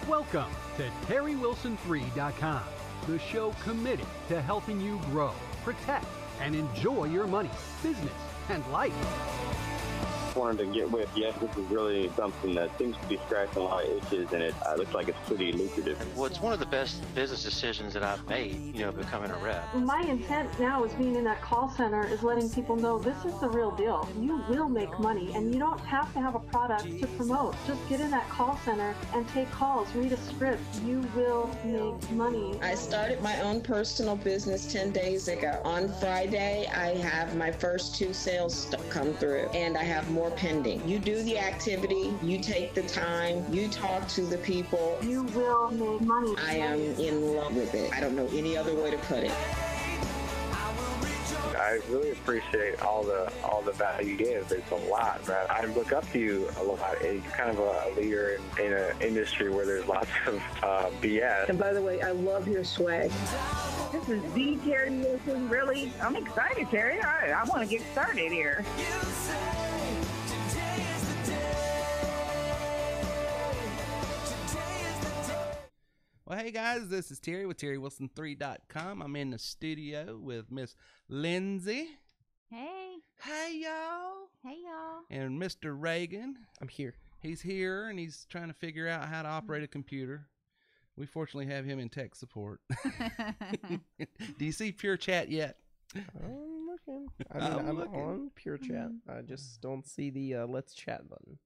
Welcome to TerryWilson3.com, the show committed to helping you grow, protect, and enjoy your money, business, and life. Wanted to get with you. This is really something that seems to be scratching a lot of itches, and it looks like it's pretty lucrative. Well, it's one of the best business decisions that I've made, becoming a rep. My intent now is being in that call center is letting people know this is the real deal. You will make money, and you don't have to have a product to promote. Just get in that call center and take calls, read a script. You will make money. I started my own personal business 10 days ago. On Friday, I have my first 2 sales come through, and I have more pending. You do the activity, you take the time, you talk to the people. You will make money. I am in love with it. I don't know any other way to put it. I really appreciate all the value you give. It's a lot, man. I look up to you a lot. You're kind of a leader in an industry where there's lots of BS. And by the way, I love your swag. This is the Terry Wilson. Really, I'm excited, Terry. All right, I want to get started here. Well, hey guys, this is Terry with TerryWilson3.com. I'm in the studio with Miss Lindsay. Hey. Hey, y'all. Hey, y'all. And Mr. Reagan. I'm here. He's here, and he's trying to figure out how to operate a computer. We fortunately have him in tech support. Do you see Pure Chat yet? I'm looking. I'm on Pure Chat. I just don't see the Let's Chat button.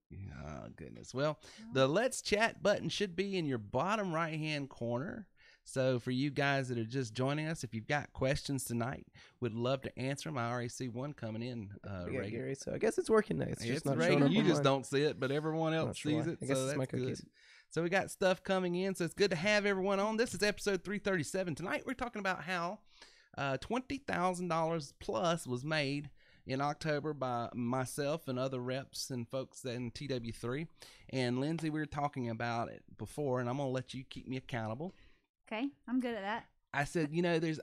Oh, goodness. Well, the Let's Chat button should be in your bottom right-hand corner. So for you guys that are just joining us, if you've got questions tonight, we'd love to answer them. I already see one coming in, Reagan. Gary, so I guess it's working now. It's just not Reagan. showing up. You just don't see it, but everyone else sees it. I guess so it's my that's good. cookies. So we got stuff coming in, so it's good to have everyone on. This is episode 337. Tonight we're talking about how $20,000 plus was made in October by myself and other reps and folks in TW3. And Lindsay, we were talking about it before, and I'm going to let you keep me accountable. Okay, I'm good at that. I said,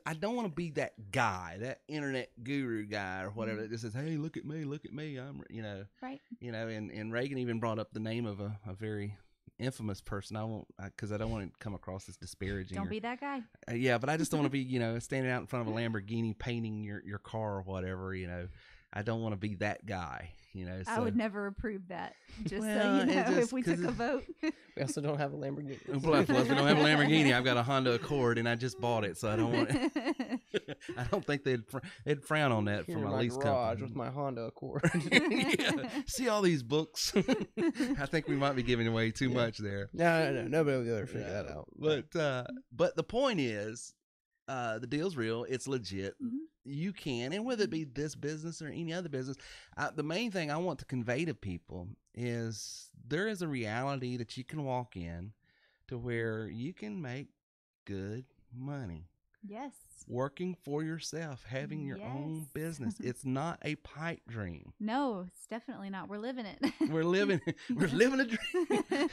I don't want to be that guy, that internet guru guy or whatever that just says, hey, look at me, I'm, Right. And Reagan even brought up the name of a very infamous person. I won't, because I don't want to come across as disparaging. Don't be that guy. Yeah, but I just don't want to be, standing out in front of a Lamborghini painting your car or whatever. I don't want to be that guy. So. I would never approve that. Just well, so you know, if we took a vote. We also don't have a Lamborghini. Plus, we don't have a Lamborghini. I've got a Honda Accord, and I just bought it, so I don't want. I don't think they'd frown on that Here from in my my lease garage company. with my Honda Accord. Yeah. See all these books. I think we might be giving away too much there. No. Nobody will ever figure that out. But the point is, the deal's real. It's legit. Mm-hmm. You can, and whether it be this business or any other business, the main thing I want to convey to people is there is a reality that you can walk in to where you can make good money. Yes. Working for yourself, having your own business. It's not a pipe dream. No, it's definitely not. We're living it. We're living a dream.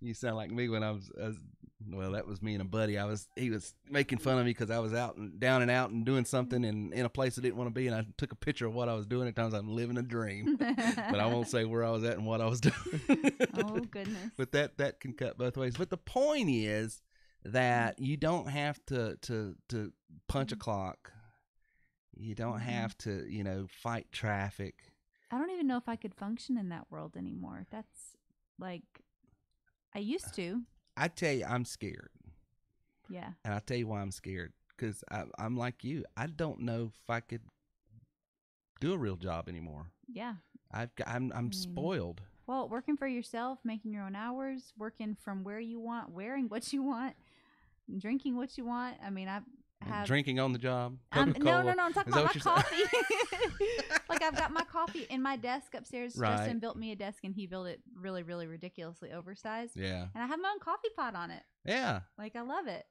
You sound like me when I was well, that was me and a buddy. He was making fun of me because I was out and down and out and doing something and in a place I didn't want to be, and I took a picture of what I was doing. At times I'm living a dream, but I won't say where I was at and what I was doing. Oh goodness! But that can cut both ways. But the point is that you don't have to punch a clock. You don't have to fight traffic. I don't even know if I could function in that world anymore. That's like I used to. I tell you, I'm scared. Yeah. And I'll tell you why I'm scared. Because I'm like you. I don't know if I could do a real job anymore. Yeah. I'm spoiled. Well, working for yourself, making your own hours, working from where you want, wearing what you want, drinking what you want. I mean, I have drinking on the job. No. I'm talking about my coffee. Like I've got my coffee in my desk upstairs. Right. Justin built me a desk, and he built it really, really ridiculously oversized. Yeah. And I have my own coffee pot on it. Yeah. Like I love it.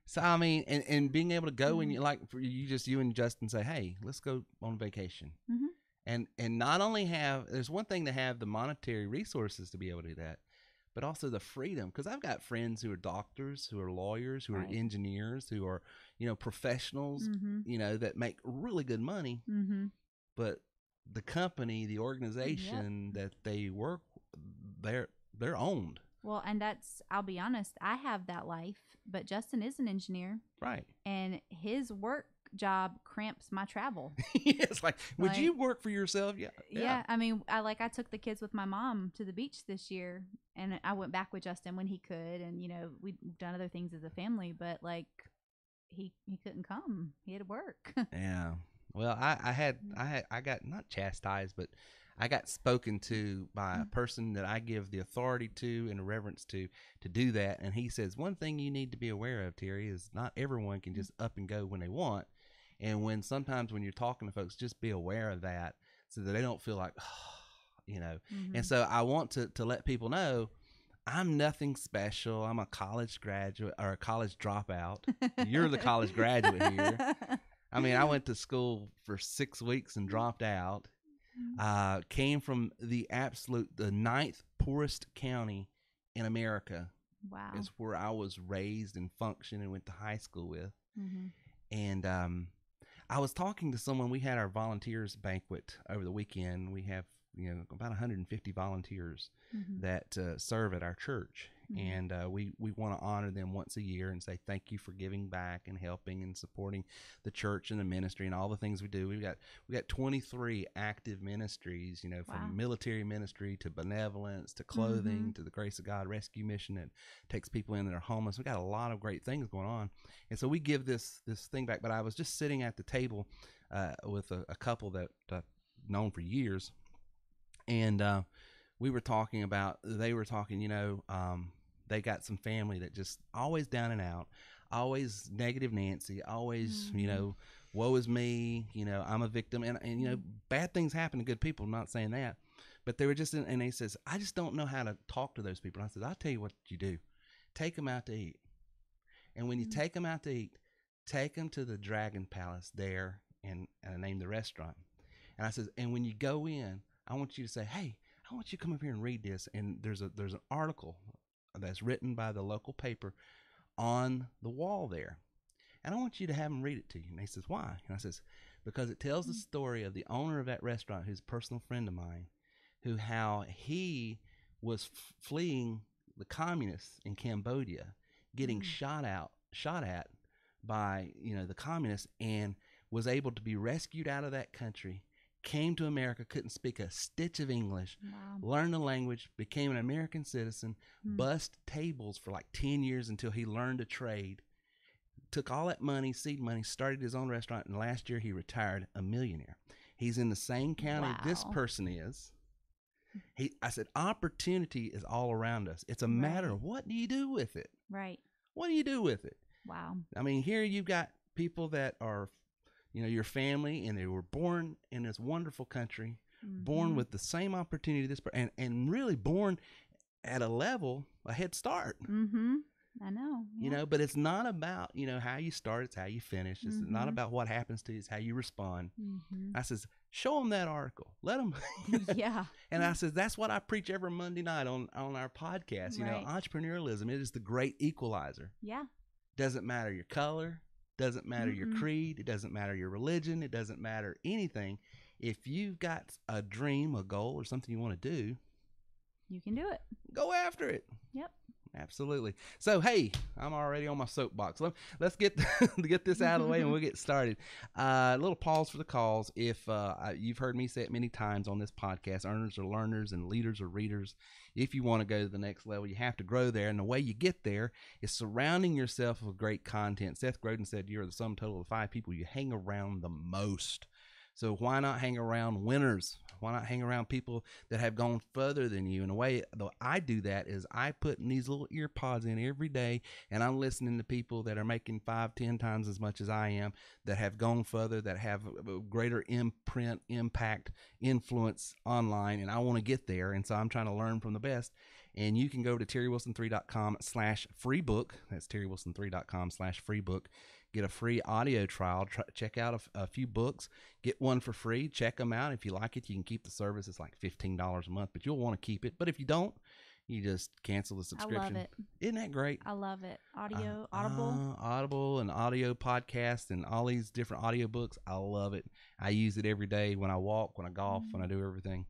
So I mean, and being able to go and you and Justin say, hey, let's go on vacation. Mm-hmm. And not only there's one thing to have the monetary resources to be able to do that, but also the freedom. Because I've got friends who are doctors, who are lawyers, who are engineers, who are, professionals, that make really good money. Mm-hmm. But the company, the organization that they work, they're owned. Well, and I'll be honest, I have that life, but Justin is an engineer. Right. And his work job cramps my travel. It's like, would you work for yourself? Yeah. Yeah. I mean, I took the kids with my mom to the beach this year, and I went back with Justin when he could. And, we've done other things as a family, but he couldn't come. He had to work. Yeah. Well, I got not chastised, but I got spoken to by a person that I give the authority to and reverence to do that. And he says, one thing you need to be aware of, Terry, is not everyone can just up and go when they want. And sometimes when you're talking to folks, just be aware of that so that they don't feel like, And so I want to let people know I'm nothing special. I'm a college graduate or a college dropout. You're the college graduate here. I mean, I went to school for 6 weeks and dropped out. Came from the ninth poorest county in America. Wow. Is where I was raised and functioned and went to high school with. Mm-hmm. And I was talking to someone. We had our volunteers banquet over the weekend. We have about 150 volunteers that serve at our church. And we want to honor them once a year and say thank you for giving back and helping and supporting the church and the ministry and all the things we do. We got 23 active ministries, from military ministry to benevolence to clothing to the Grace of God Rescue Mission that takes people in that are homeless. We got a lot of great things going on, and so we give this thing back. But I was just sitting at the table with a couple that I've known for years, and we were talking about. They were talking, they got some family that just always down and out, always negative Nancy, always, woe is me, I'm a victim. And bad things happen to good people. I'm not saying that, but they were just, and they says, I just don't know how to talk to those people. And I said, I'll tell you what you do. Take them out to eat. And when you take them out to eat, take them to the Dragon Palace there, and I named the restaurant. And I said, and when you go in, I want you to say, hey, I want you to come up here and read this. And there's an article that's written by the local paper on the wall there. And I want you to have them read it to you. And he says, why? And I says, because it tells the story of the owner of that restaurant, who's a personal friend of mine, how he was fleeing the communists in Cambodia, getting shot at by, the communists, and was able to be rescued out of that country, came to America, couldn't speak a stitch of English, learned the language, became an American citizen, bussed tables for like 10 years until he learned a trade, took all that money, seed money, started his own restaurant, and last year he retired a millionaire. He's in the same county this person is. I said, opportunity is all around us. It's a matter of what do you do with it? Right. What do you do with it? Wow. I mean, here you've got people that are, your family, and they were born in this wonderful country, born with the same opportunity and really born at a head start. I know. But it's not about, how you start, it's how you finish. It's not about what happens to you, it's how you respond. I says, show them that article. Let them. Yeah. And I says, that's what I preach every Monday night on our podcast. Entrepreneurialism, it is the great equalizer. Yeah. Doesn't matter your color. Doesn't matter your creed. It doesn't matter your religion. It doesn't matter anything. If you've got a dream, a goal, or something you want to do, you can do it. Go after it. Yep. Absolutely. So, hey, I'm already on my soapbox. Let's get this out of the way and we'll get started. A little pause for the cause. If you've heard me say it many times on this podcast, earners are learners and leaders are readers. If you want to go to the next level, you have to grow there. And the way you get there is surrounding yourself with great content. Seth Godin said you're the sum total of 5 people you hang around the most. So why not hang around winners? Why not hang around people that have gone further than you? And the way I do that is I put these little ear pods in every day, and I'm listening to people that are making 5-10 times as much as I am, that have gone further, that have a greater imprint, impact, influence online, and I want to get there. And so I'm trying to learn from the best. And you can go to terrywilson3.com/freebook. That's terrywilson3.com/freebook. Get a free audio trial. Check out a few books. Get one for free. Check them out. If you like it, you can keep the service. It's like $15 a month, but you'll want to keep it. But if you don't, you just cancel the subscription. I love it. Isn't that great? I love it. Audible. Audible and audio podcasts and all these different audio books. I love it. I use it every day when I walk, when I golf, when I do everything.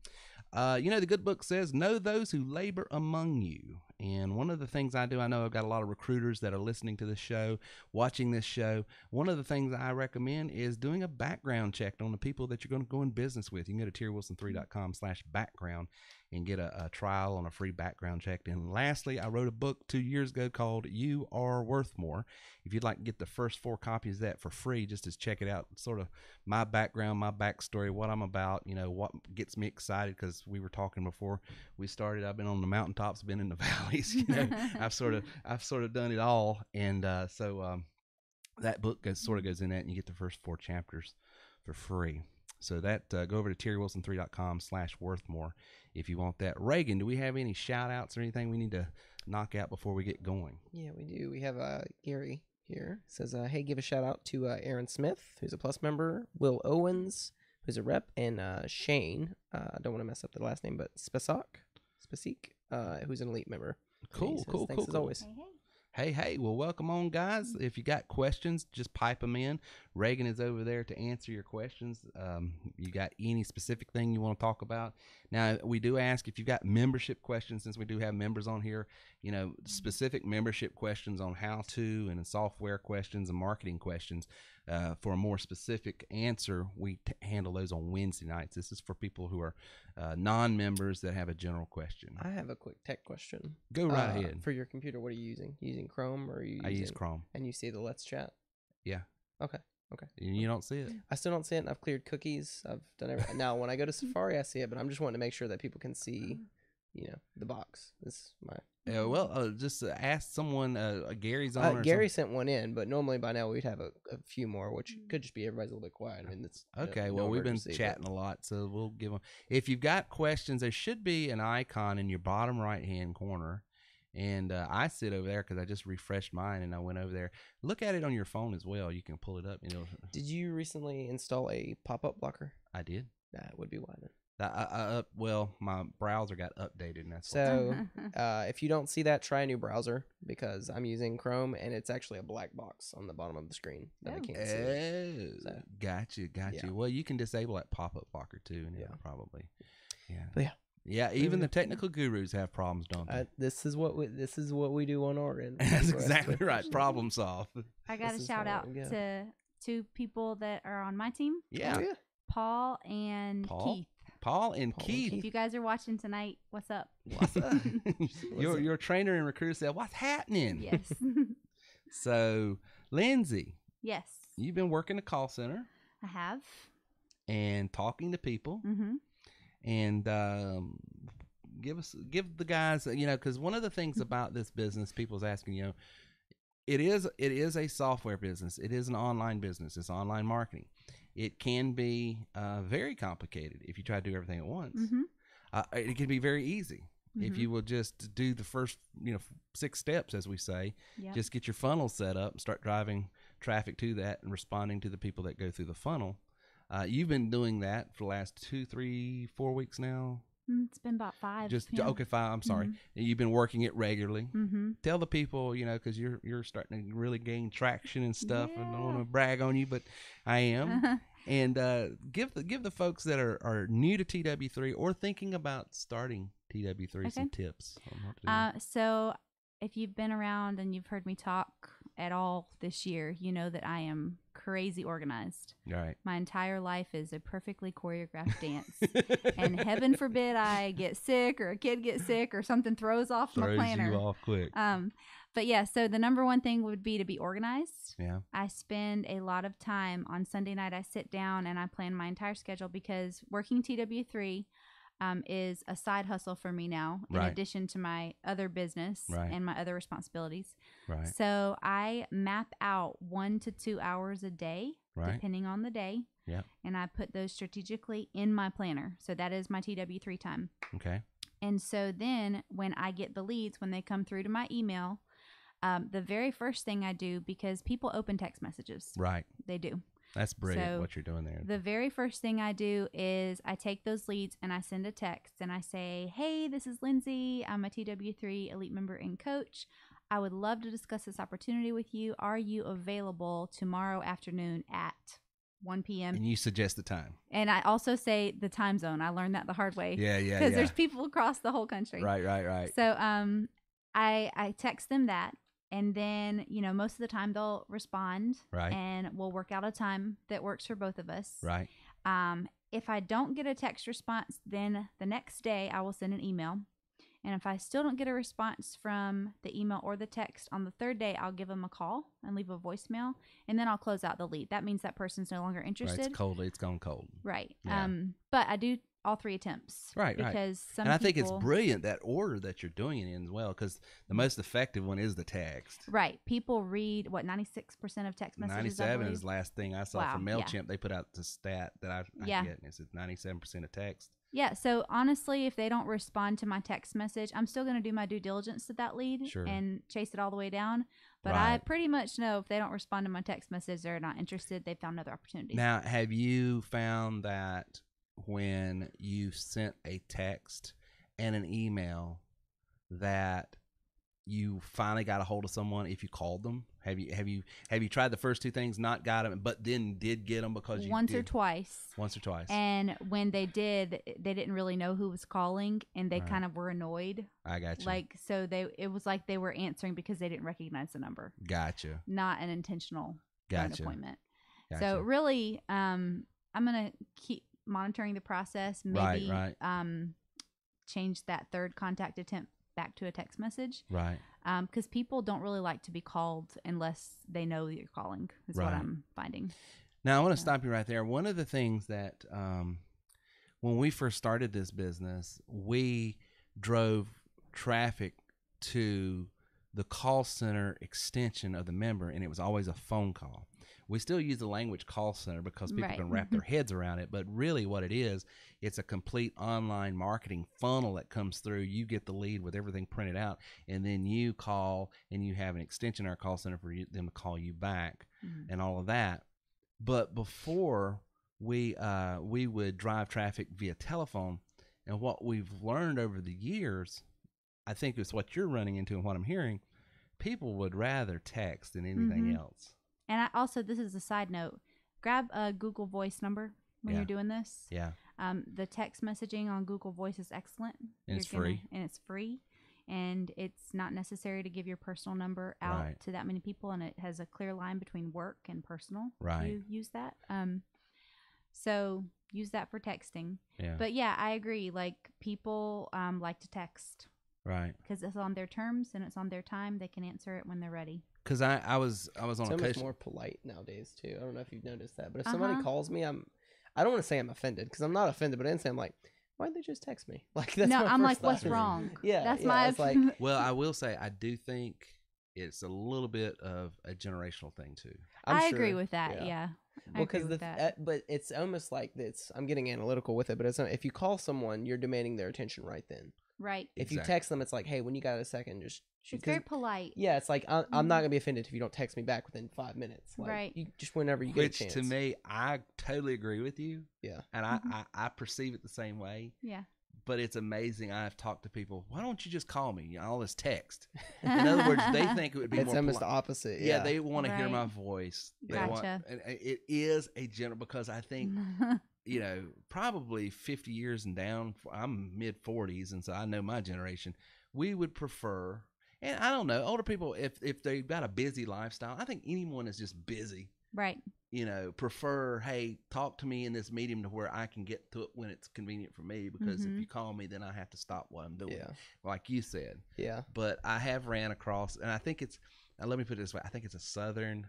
The good book says, know those who labor among you. And one of the things I do, I know I've got a lot of recruiters that are listening to this show, watching this show. One of the things I recommend is doing a background check on the people that you're going to go in business with. You can go to terrywilson3.com/background and get a trial on a free background check. And lastly, I wrote a book 2 years ago called You Are Worth More. If you'd like to get the first 4 copies of that for free, just to check it out, sort of my background, my backstory, what I'm about, what gets me excited, because we were talking before we started. I've been on the mountaintops, been in the valleys. I've sort of done it all, and so that book goes in that, and you get the first 4 chapters for free. So that go over to terrywilson3.com/worthmore if you want that. Reagan, do we have any shout outs or anything we need to knock out before we get going? Yeah, we do. We have Gary here. Says, hey, give a shout out to Aaron Smith, who's a Plus member, Will Owens, who's a rep, and Shane, I don't want to mess up the last name, but Spasik, who's an elite member. Cool. Thanks as always. Hey, well, welcome on, guys. If you got questions, just pipe them in. Reagan is over there to answer your questions. You got any specific thing you want to talk about? Now, we do ask if you've got membership questions, since we do have members on here, specific membership questions on how to, and software questions and marketing questions. For a more specific answer, we handle those on Wednesday nights. This is for people who are non-members that have a general question. I have a quick tech question. Go right ahead. For your computer, what are you using? You using Chrome, or are you? I use Chrome. And you see the Let's Chat? Yeah. Okay. You don't see it? I still don't see it, and I've cleared cookies. I've done everything. Now, when I go to Safari, I see it, but I'm just wanting to make sure that people can see, the box. This is my... Yeah, well, just ask someone. Gary's on. Gary sent one in, but normally by now we'd have a few more, which could just be everybody's a little bit quiet. I mean, it's okay. Well, we've been chatting a lot, so we'll give them. If you've got questions, there should be an icon in your bottom right-hand corner, and I sit over there because I just refreshed mine, and I went over there. Look at it on your phone as well. You can pull it up. Did you recently install a pop-up blocker? I did. That would be why then. Well, my browser got updated, and that's so. If you don't see that, try a new browser, because I'm using Chrome, and it's actually a black box on the bottom of the screen that I can't see. So, gotcha. Yeah. Well, you can disable that pop-up blocker too, and it'll probably, But yeah. Even the technical gurus have problems, don't they? This is what we do on our end. That's exactly right. Problem solve. I got a shout out to 2 people that are on my team. Yeah. Paul and Keith. Paul and Keith. If you guys are watching tonight, what's up? What's up? Your trainer and recruiter said, "What's happening?" Yes. So, Lindsay. Yes. You've been working a call center. I have. And talking to people. Mm-hmm. And give the guys, because one of the things about this business, people's asking, it is a software business. It is an online business. It's online marketing. It can be very complicated if you try to do everything at once. Mm-hmm. It can be very easy if you will just do the first 6 steps, as we say. Yep. Just get your funnel set up and start driving traffic to that and responding to the people that go through the funnel. You've been doing that for the last 2, 3, 4 weeks now. It's been about 5. Okay, 5. I'm sorry. You've been working it regularly. Mm-hmm. Tell the people, because you're starting to really gain traction and stuff. Yeah. I don't want to brag on you, but I am. And give the folks that are new to TW3 or thinking about starting TW3 some tips on what to do. So if you've been around and you've heard me talk at all this year, you know that I am crazy organized. Right. My entire life is a perfectly choreographed dance. And heaven forbid I get sick, or a kid gets sick, or something throws my planner. You off quick. But yeah, so the number one thing would be to be organized. Yeah. I spend a lot of time on Sunday night. I sit down and I plan my entire schedule, because working TW3 is a side hustle for me now, in addition to my other business and my other responsibilities. Right. So I map out 1 to 2 hours a day, depending on the day. Yeah. And I put those strategically in my planner. So that is my TW3 time. Okay. And so then when I get the leads, when they come through to my email, the very first thing I do, because people open text messages. Right. They do. That's brilliant, so what you're doing there. The very first thing I do is I take those leads and I send a text and I say, hey, this is Lindsay. I'm a TW3 elite member and coach. I would love to discuss this opportunity with you. Are you available tomorrow afternoon at 1 p.m. And you suggest the time. And I also say the time zone. I learned that the hard way. Yeah. Because there's people across the whole country. Right. So I text them that. And then, most of the time they'll respond. Right. And we'll work out a time that works for both of us. Right. If I don't get a text response, then the next day I will send an email. And if I still don't get a response from the email or the text, on the third day, I'll give them a call and leave a voicemail, and then I'll close out the lead. That means that person's no longer interested. Right, it's cold. It's gone cold. Right. Yeah. But I do all 3 attempts. Right. Because some and I think it's brilliant, that order that you're doing it in as well, because the most effective one is the text. Right. People read, 96% of text messages? 97 is the last thing I saw from MailChimp. Yeah. They put out the stat that I get, and it's 97% of text. Yeah, so honestly, if they don't respond to my text message, I'm still going to do my due diligence to that lead and chase it all the way down. But I pretty much know if they don't respond to my text message, they're not interested. They found another opportunity. Now, have you found that when you sent a text and an email that you finally got a hold of someone if you called them? Have you tried the first 2 things, not got them, but then did get them because you Once did? or twice. Once or twice. And when they did, they didn't really know who was calling, and they kind of were annoyed. I got you. Like, so it was like they were answering because they didn't recognize the number. Gotcha. Not an intentional phone appointment. Gotcha. So really, I'm gonna keep monitoring the process. Maybe change that third contact attempt back to a text message. Right. Because people don't really like to be called unless they know that you're calling, is what I'm finding. Now, I want to stop you right there. One of the things that when we first started this business, we drove traffic to the call center extension of the member, and it was always a phone call. We still use the language call center because people can wrap their heads around it, but really what it is, it's a complete online marketing funnel that comes through. You get the lead with everything printed out, and then you call, and you have an extension in our call center for them to call you back and all of that. But before, we would drive traffic via telephone, and what we've learned over the years, I think it's what you're running into and what I'm hearing, people would rather text than anything else. And I also, this is a side note, grab a Google Voice number when you're doing this. Yeah. The text messaging on Google Voice is excellent. And it's free. And it's free. And it's not necessary to give your personal number out to that many people. And it has a clear line between work and personal. Right. You use that. So use that for texting. Yeah. But yeah, I agree. Like, people like to text. Right. Because it's on their terms and it's on their time. They can answer it when they're ready. Because I was on it's a almost more polite nowadays too. I don't know if you've noticed that, but if somebody calls me, I don't want to say I'm offended, because I'm not offended, but inside I'm like, why'd they just text me? Like, that's no, my I'm first like, thought. what's wrong? That's my. It's like, well, I will say I do think it's a little bit of a generational thing too. I agree with that. Yeah. Well, because but it's almost like I'm getting analytical with it, but it's not, if you call someone, you're demanding their attention right then. Right. If you text them, it's like, hey, when you got a second, just shoot. It's very polite. Yeah, it's like, I'm not gonna be offended if you don't text me back within 5 minutes. Like, right. You just whenever you get a chance. Which to me, I totally agree with you. Yeah. And I perceive it the same way. Yeah. But it's amazing. I've talked to people. Why don't you just call me? All this text. In other words, they think it would be it's more almost the opposite. Yeah, they want to hear my voice. They gotcha. and it is a general, because I think probably 50 years and down. I'm mid 40s, and so I know my generation. We would prefer, and I don't know, older people, if they've got a busy lifestyle. I think anyone is just busy. Right. Prefer, hey, talk to me in this medium to where I can get to it when it's convenient for me, because if you call me, then I have to stop what I'm doing, like you said. Yeah. But I have ran across, and I think it's, let me put it this way, I think it's a Southern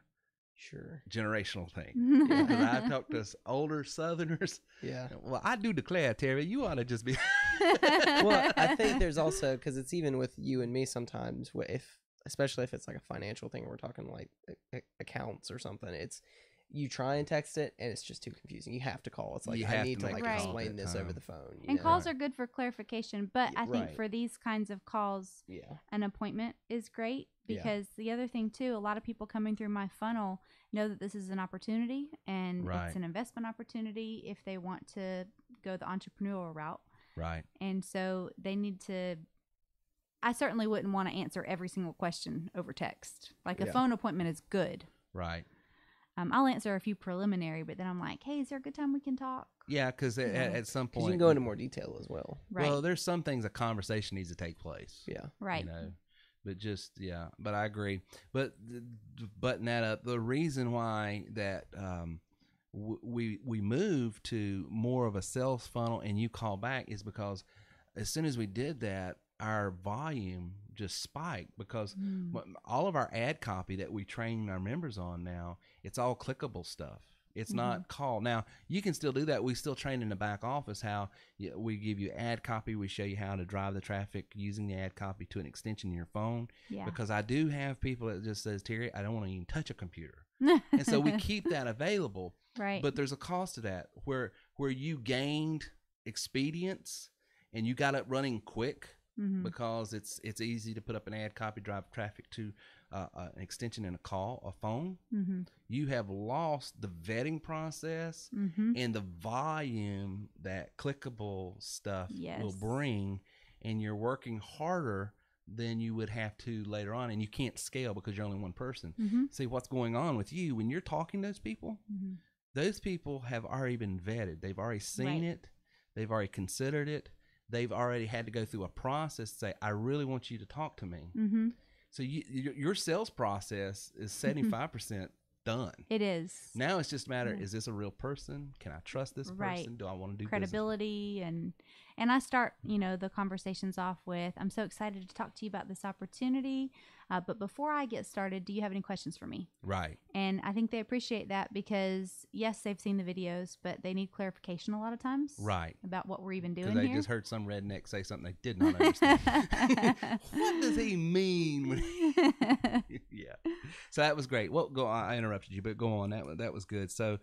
generational thing. Because I've talked to older Southerners. Yeah. Well, I do declare, Terry, you ought to just be. Well, I think there's also, because it's even with you and me sometimes, especially if it's like a financial thing, we're talking like accounts or something, it's, you try and text it and it's just too confusing. You have to call. It's like, I need to like explain this over the phone. And calls are good for clarification, but I think for these kinds of calls, an appointment is great, because the other thing too, a lot of people coming through my funnel know that this is an opportunity, and it's an investment opportunity if they want to go the entrepreneurial route. Right. And so they need to, I certainly wouldn't want to answer every single question over text. Like a phone appointment is good. Right. I'll answer a few preliminary, but then I'm like, hey, is there a good time we can talk? Yeah, because at some point you can go into more detail as well. Right. Well, there's some things a conversation needs to take place. Yeah. Right. You know, but but I agree. But button that up. The reason why that we moved to more of a sales funnel and you call back is because as soon as we did that, our volume just spiked because all of our ad copy that we train our members on now, it's all clickable stuff. It's not call. Now, you can still do that. We still train in the back office how we give you ad copy. We show you how to drive the traffic using the ad copy to an extension in your phone. Yeah. Because I do have people that just says, Terry, I don't want to even touch a computer. And so we keep that available. Right. But there's a cost to that where you gained expedience and you got it running quick because it's easy to put up an ad copy, drive traffic to an extension in a call, a phone. You have lost the vetting process and the volume that clickable stuff will bring, and you're working harder than you would have to later on, and you can't scale because you're only one person. See what's going on with you when you're talking to those people have already been vetted. They've already seen it. They've already considered it. They've already had to go through a process to say, I really want you to talk to me. So your sales process is 75% done. It is. Now it's just a matter, is this a real person? Can I trust this person? Do I want to do credibility business? And I start, the conversations off with, I'm so excited to talk to you about this opportunity. But before I get started, do you have any questions for me? Right. And I think they appreciate that because, yes, they've seen the videos, but they need clarification a lot of times. Right. About what we're even doing here. Because they just heard some redneck say something they did not understand. What does he mean? Yeah. So that was great. Well, I interrupted you, but go on. That was good. So,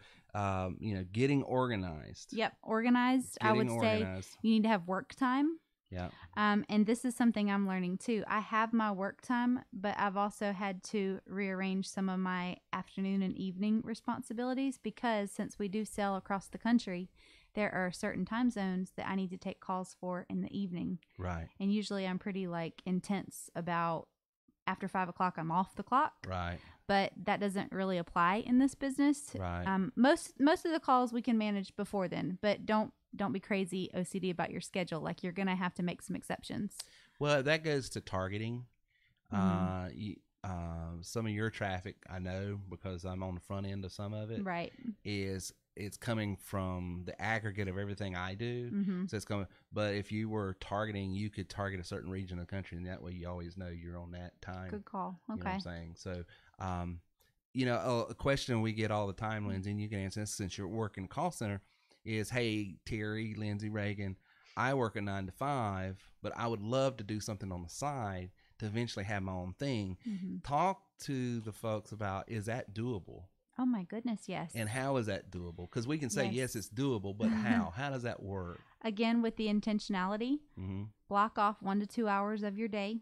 getting organized. Yep. Organized. I would say you need to have work time. Yeah. And this is something I'm learning too. I have my work time, but I've also had to rearrange some of my afternoon and evening responsibilities because since we do sell across the country, there are certain time zones that I need to take calls for in the evening. Right. And usually I'm pretty intense about after 5 o'clock, I'm off the clock. Right. But that doesn't really apply in this business. Right. Most of the calls we can manage before then, but don't be crazy OCD about your schedule. Like you're going to have to make some exceptions. Well, that goes to targeting. Some of your traffic, I know because I'm on the front end of some of it. Right. It's coming from the aggregate of everything I do. So it's coming. But if you were targeting, you could target a certain region of the country, and that way you always know you're on that time. Good call. Okay. You know what I'm saying? So, a question we get all the time, Lindsay, and you can answer this since you're working call center, is, hey, Terry, Lindsay, Reagan, I work a 9 to 5, but I would love to do something on the side to eventually have my own thing. Talk to the folks about, is that doable? Oh my goodness, yes. And how is that doable? Because we can say, yes, it's doable, but how? How does that work? Again, with the intentionality, block off 1 to 2 hours of your day.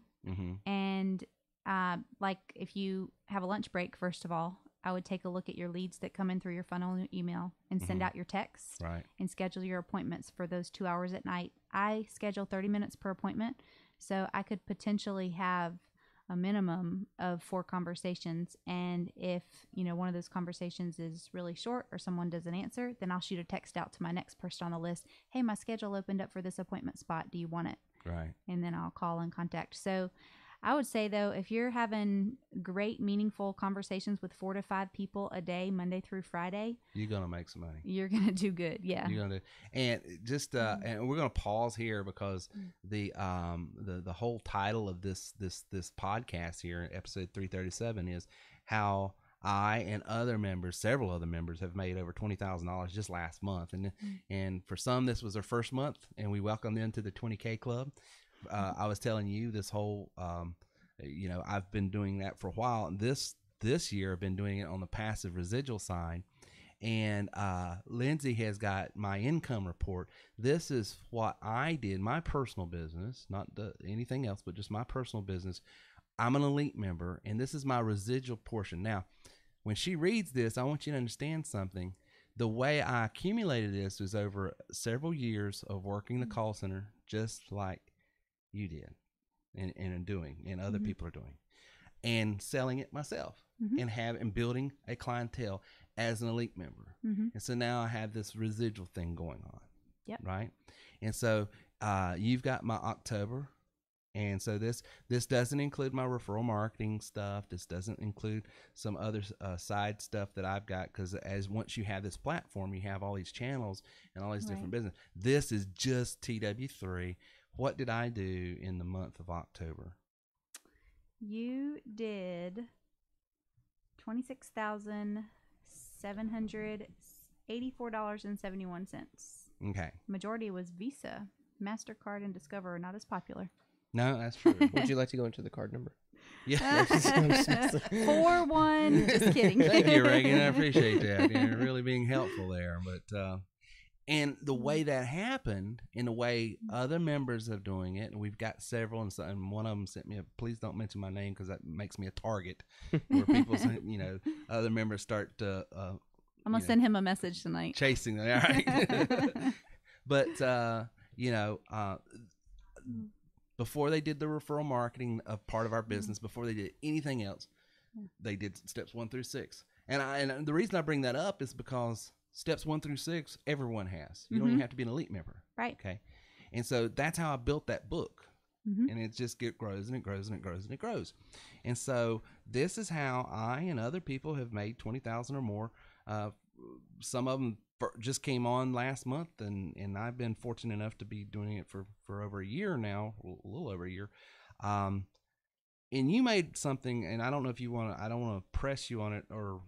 And if you have a lunch break, first of all, I would take a look at your leads that come in through your funnel and email and send out your texts and schedule your appointments for those 2 hours at night. I schedule 30 minutes per appointment, so I could potentially have a minimum of 4 conversations. And if, one of those conversations is really short or someone doesn't answer, then I'll shoot a text out to my next person on the list. Hey, my schedule opened up for this appointment spot. Do you want it? Right. And then I'll call and contact. So I would say, though, if you're having great, meaningful conversations with 4 to 5 people a day, Monday through Friday, you're going to make some money. You're going to do good. Yeah. You're going to, and just, and we're going to pause here because the whole title of this podcast here, episode 337, is how I and several other members have made over $20,000 just last month. And for some, this was their first month, and we welcomed them to the 20K club. I was telling you this whole, I've been doing that for a while. And this year I've been doing it on the passive residual side. And Lindsay has got my income report. This is what I did, my personal business, not anything else, but just my personal business. I'm an elite member, and this is my residual portion. Now, when she reads this, I want you to understand something. The way I accumulated this was over several years of working the call center, just like you did and doing and other people are doing. and selling it myself and building a clientele as an elite member. And so now I have this residual thing going on. Yep. Right. And so you've got my October. And so this doesn't include my referral marketing stuff. This doesn't include some other side stuff that I've got, because as once you have this platform, you have all these channels and all these different business. This is just TW3. What did I do in the month of October? You did $26,784.71. Okay. Majority was Visa. MasterCard and Discover are not as popular. No, that's true. Would you like to go into the card number? Yeah. 4-1. Just kidding. Thank you, Reagan. I appreciate that. You're really being helpful there. But and the way that happened, in the way other members are doing it, and we've got several, and one of them sent me a, please don't mention my name because that makes me a target, where people, other members start to. I'm gonna send him a message tonight. Chasing them, all right. But before they did the referral marketing of part of our business, before they did anything else, they did steps 1 through 6. And the reason I bring that up is because steps 1 through 6, everyone has. You don't even have to be an elite member. Right. Okay. And so that's how I built that book. And it just grows and it grows and it grows and it grows. And so this is how I and other people have made 20,000 or more. Some of them just came on last month, and I've been fortunate enough to be doing it for over a year now, a little over a year. And you made something, and I don't know if you want to, I don't want to press you on it or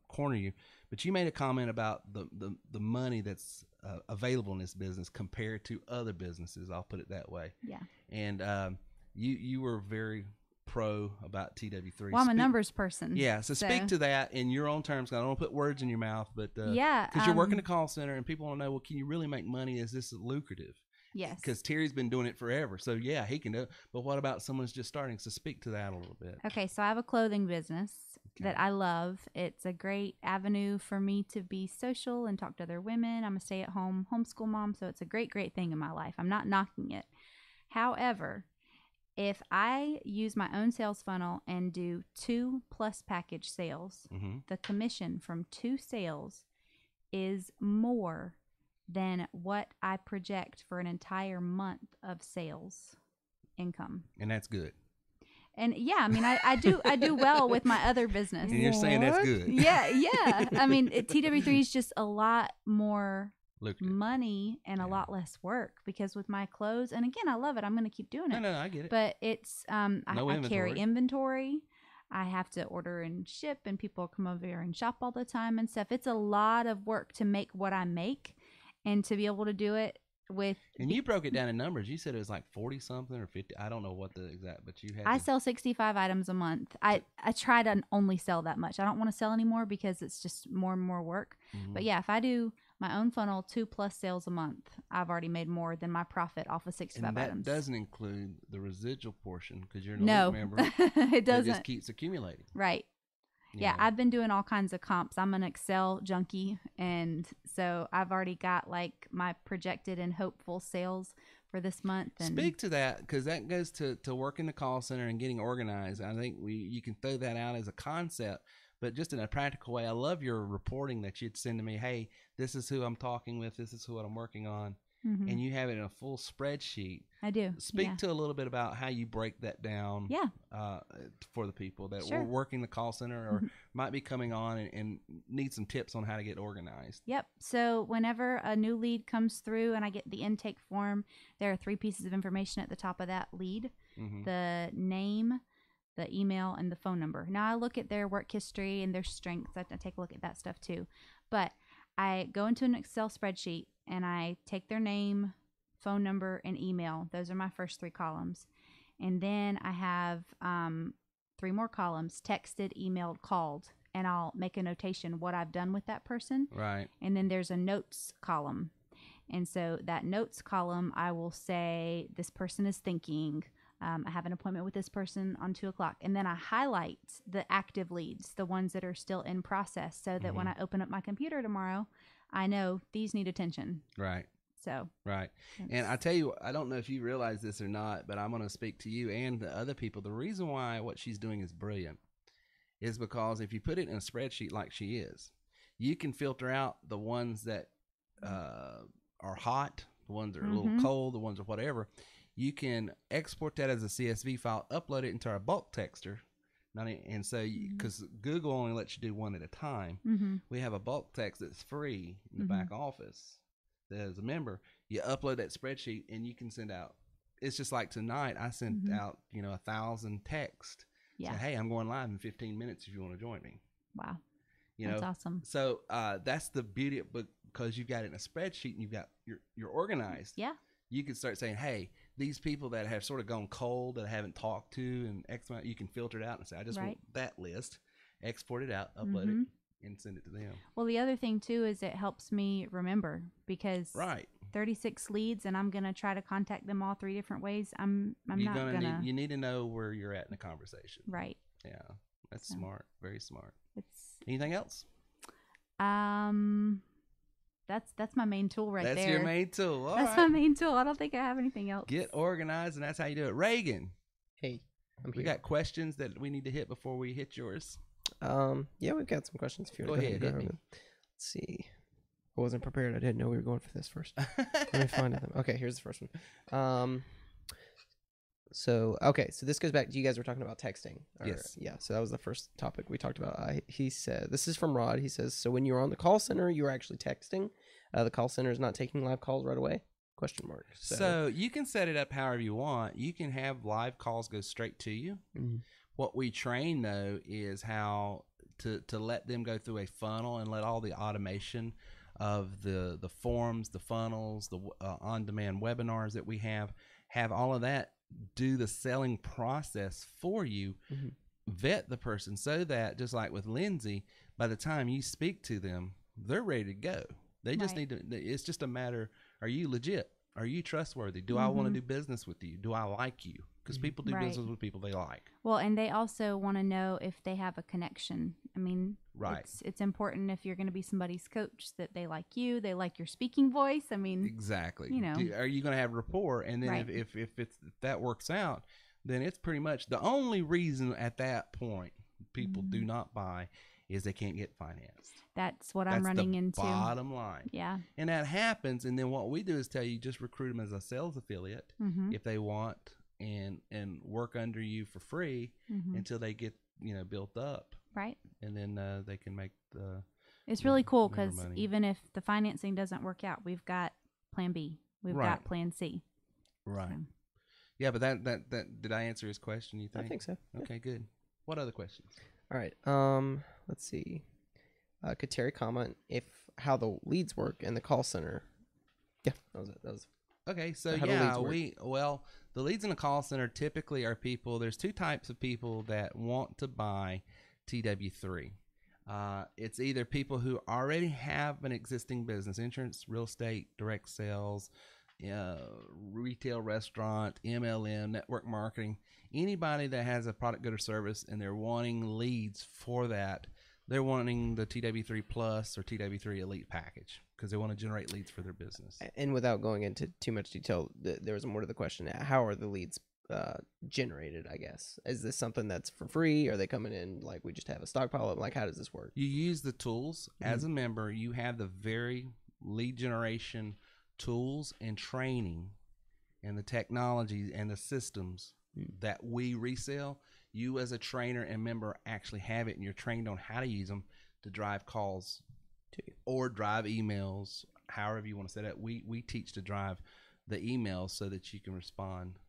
corner you, but you made a comment about the money that's available in this business compared to other businesses. I'll put it that way. Yeah. And you were very pro about TW3. Well, I'm a numbers person. Yeah, so speak to that in your own terms. I don't want to put words in your mouth, but because you're working a call center and people want to know, well, can you really make money? Is this lucrative? Yes. Because Terry's been doing it forever, so yeah, he can do it. But what about someone's just starting? So speak to that a little bit. Okay, so I have a clothing business that I love. It's a great avenue for me to be social and talk to other women. I'm a stay-at-home homeschool mom, so it's a great thing in my life. I'm not knocking it. However, if I use my own sales funnel and do 2+ package sales, the commission from 2 sales is more than what I project for an entire month of sales income. And that's good. And yeah, I mean, I do well with my other business. And you're saying that's good. Yeah. I mean, TW3 is just a lot more lucrative money and a lot less work, because with my clothes, and again, I love it. I'm going to keep doing it. No, I get it. But it's I carry inventory. I have to order and ship, and people come over here and shop all the time and stuff. It's a lot of work to make what I make, and to be able to do it with. And you broke it down in numbers. You said it was like 40 something or 50. I don't know what the exact, but you had. I sell 65 items a month. I try to only sell that much. I don't want to sell anymore because it's just more and more work. But yeah, if I do my own funnel, 2+ sales a month, I've already made more than my profit off of 65 items. And that doesn't include the residual portion, because you're an elite member. It doesn't. It just keeps accumulating. Right. Yeah, I've been doing all kinds of comps. I'm an Excel junkie, and so I've already got like my projected and hopeful sales for this month. And speak to that, because that goes to working the call center and getting organized. I think you can throw that out as a concept, but just in a practical way. I love your reporting that you'd send to me. Hey, this is who I'm talking with. This is who I'm working on. And you have it in a full spreadsheet. I do. Speak to a little bit about how you break that down for the people that were working the call center or might be coming on and need some tips on how to get organized. Yep. So whenever a new lead comes through and I get the intake form, there are 3 pieces of information at the top of that lead. The name, the email, and the phone number. Now I look at their work history and their strengths. I take a look at that stuff too. But I go into an Excel spreadsheet and I take their name, phone number, and email. Those are my first 3 columns. And then I have 3 more columns: texted, emailed, called. And I'll make a notation what I've done with that person. Right. And then there's a notes column. And so that notes column, I will say, this person is thinking, I have an appointment with this person on 2:00. And then I highlight the active leads, the ones that are still in process, so that when I open up my computer tomorrow, I know these need attention. Right. So right. And I tell you, I don't know if you realize this or not, but I'm going to speak to you and the other people. The reason why what she's doing is brilliant is because if you put it in a spreadsheet like she is, you can filter out the ones that are hot, the ones that are a little cold, the ones or whatever. You can export that as a CSV file, upload it into our bulk texter. And so, because Google only lets you do one at a time, we have a bulk text that's free in the back office. That as a member, you upload that spreadsheet and you can send out. It's just like tonight, I sent out 1,000 texts. Yeah. Say, hey, I'm going live in 15 minutes if you want to join me. Wow. That's awesome. So that's the beauty of, because you've got it in a spreadsheet and you're organized. Yeah. You can start saying, hey, these people that have sort of gone cold that I haven't talked to and X amount, you can filter it out and say, I just want that list, export it out, upload it, and send it to them. Well, the other thing too is it helps me remember, because 36 leads and I'm going to try to contact them all 3 different ways. I'm not going to. You need to know where you're at in the conversation. Right. Yeah. That's smart. Very smart. It's anything else? That's my main tool right there. That's your main tool. That's my main tool. I don't think I have anything else. Get organized, and that's how you do it. Reagan. Hey, we got questions that we need to hit before we hit yours. Yeah, we've got some questions. If you go want to ahead, hit me. Let's see. I wasn't prepared. I didn't know we were going for this first. Let me find them. Okay, here's the first one. So this goes back to, you guys were talking about texting. Yes. Yeah, so that was the first topic we talked about. He said, this is from Rod. He says, so when you're on the call center, you're actually texting. The call center is not taking live calls right away? ? So you can set it up however you want. You can have live calls go straight to you. What we train, though, is how to let them go through a funnel and let all the automation of the forms, the funnels, the on-demand webinars that we have all of that do the selling process for you, vet the person so that, just like with Lindsay, by the time you speak to them, they're ready to go. They just need to, it's just a matter, are you legit? Are you trustworthy? Do I want to do business with you? Do I like you? Because people do business with people they like. Well, and they also want to know if they have a connection. I mean, it's important if you're going to be somebody's coach that they like you, they like your speaking voice. I mean, exactly. You know, are you going to have rapport? And then if that works out, then it's pretty much the only reason at that point people do not buy is they can't get financed. That's what I'm running into. Bottom line. Yeah. And that happens. And then what we do is tell you, just recruit them as a sales affiliate if they want, and work under you for free until they get, built up. Right. And then they can make the. It's really cool because even if the financing doesn't work out, we've got plan B. We've got plan C. Right. So. Yeah, but that did I answer his question, you think? I think so. Okay, good. What other questions? All right. Let's see. Could Terry comment how the leads work in the call center? Yeah, that was it. Okay, so the leads in the call center typically are people. There's 2 types of people that want to buy TW3. It's either people who already have an existing business, insurance, real estate, direct sales, retail, restaurant, MLM, network marketing, anybody that has a product, good, or service, and they're wanting leads for that. They're wanting the TW3 Plus or TW3 Elite package because they want to generate leads for their business. And without going into too much detail, there was more to the question. How are the leads generated, I guess? Is this something that's for free? Are they coming in like we just have a stockpile of? Like, how does this work? You use the tools. As a member, you have the very lead generation tools and training and the technology and the systems that we resell. You as a trainer and member actually have it, and you're trained on how to use them to drive calls to you or drive emails, however you want to set it. We teach to drive the emails so that you can respond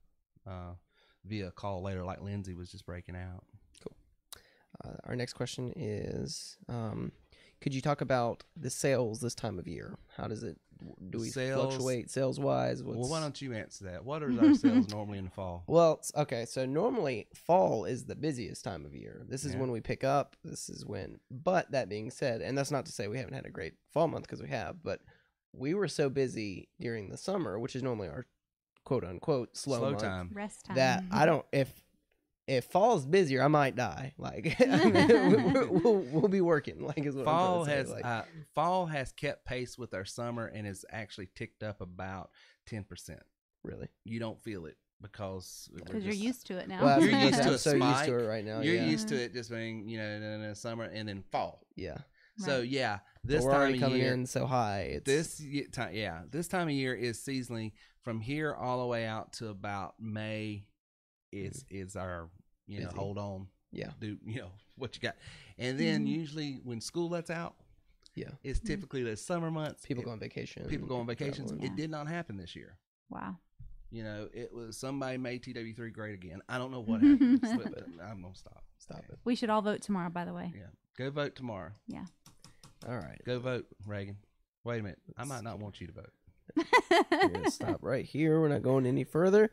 via call later, like Lindsay was just breaking out. Cool. Our next question is, could you talk about the sales this time of year? How does it, do we fluctuate sales-wise? Well, why don't you answer that? What are our sales normally in the fall? Well, okay, so normally fall is the busiest time of year. This is when we pick up. This is when, but that being said, and that's not to say we haven't had a great fall month, because we have, but we were so busy during the summer, which is normally our quote-unquote slow month, time. Rest time. That I don't, if if fall's busier, I might die. Like, I mean, we'll be working. Like, is what fall I'm trying to has say. Like, fall has kept pace with our summer and has actually ticked up about 10%. Really, you don't feel it because you're used to it now. Well, you're used to I'm a so spike. used to it right now. You're yeah. used to it just being, in the summer and then fall. Yeah. So yeah, this we're time already of coming year, in so high. this time of year is seasonally from here all the way out to about May. Is our Busy. Hold on, do what you got, and then usually when school lets out, it's typically the summer months. People go on vacation. People go on vacations. traveling. It did not happen this year. Wow. It was somebody made TW3 great again. I don't know what happened, but I'm gonna stop it. We should all vote tomorrow, by the way. Yeah, go vote tomorrow. Yeah. All right, go vote, Reagan. Wait a minute, I might not want you to vote. We're gonna stop right here. We're not going any further.